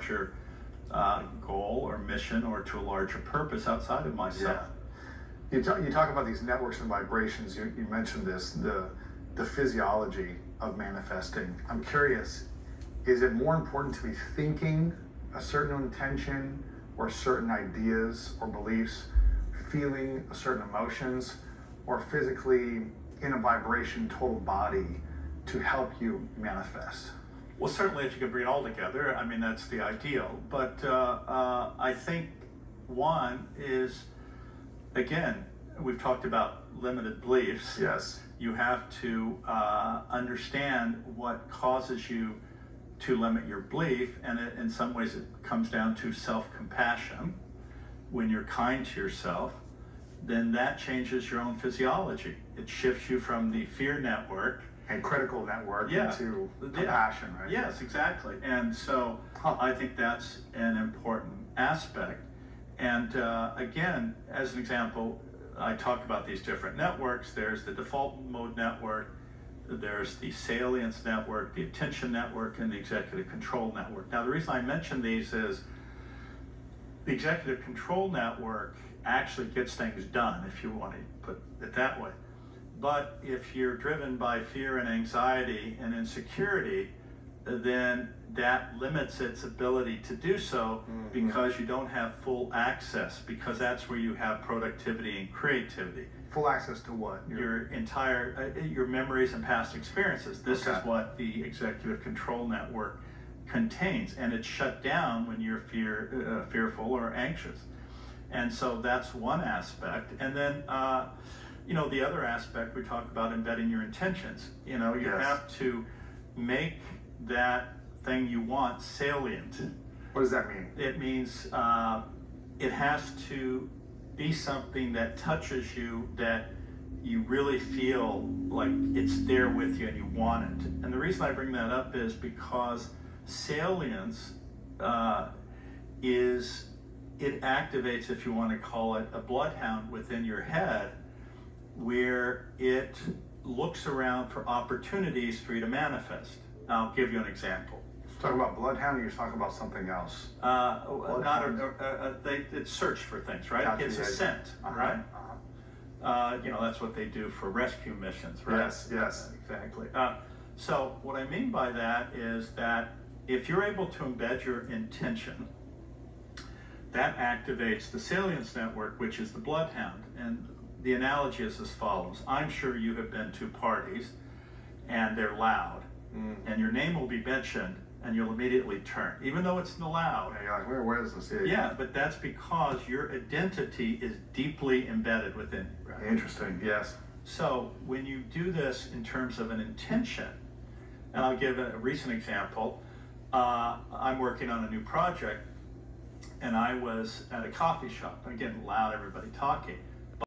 larger goal or mission or to a larger purpose outside of myself. Yeah. You talk about these networks and vibrations. You mentioned this, the physiology of manifesting. I'm curious, is it more important to be thinking a certain intention or certain ideas or beliefs, feeling certain emotions, or physically in a vibration total body to help you manifest? Well, certainly if you can bring it all together, I mean, that's the ideal. But I think one is, again, we've talked about limited beliefs. Yes. You have to understand what causes you to limit your belief, and in some ways it comes down to self-compassion. When you're kind to yourself, then that changes your own physiology. It shifts you from the fear network and critical network into compassion, right? Yes, exactly. And so I think that's an important aspect. And again, as an example, I talk about these different networks. There's the default mode network, there's the salience network, the attention network, and the executive control network. Now, the reason I mention these is the executive control network actually gets things done, if you want to put it that way. But if you're driven by fear and anxiety and insecurity, then that limits its ability to do so because you don't have full access, because that's where you have productivity and creativity. Full access to what? Your entire, your memories and past experiences. This is what the executive control network contains, and it's shut down when you're fearful or anxious. And so that's one aspect. And then, you know, the other aspect, we talk about embedding your intentions. You know, you have to make that thing you want salient. What does that mean? It means it has to be something that touches you, that you really feel like it's there with you and you want it. And the reason I bring that up is because salience it activates, if you want to call it, a bloodhound within your head, where it looks around for opportunities for you to manifest. I'll give you an example. Talk about bloodhound, or you're talking about something else? It's search for things, right? Gotcha, It's a scent, right? You know, that's what they do for rescue missions, right? Yes, yes. Exactly. So what I mean by that is that if you're able to embed your intention, that activates the salience network, which is the bloodhound. And the analogy is as follows. I'm sure you have been to parties and they're loud, and your name will be mentioned, and you'll immediately turn, even though it's loud. Yeah, you're like, where is this? Yeah, but that's because your identity is deeply embedded within you. Right? Interesting, yes. So when you do this in terms of an intention, and I'll give a recent example. I'm working on a new project, and I was at a coffee shop. Again, loud, everybody talking.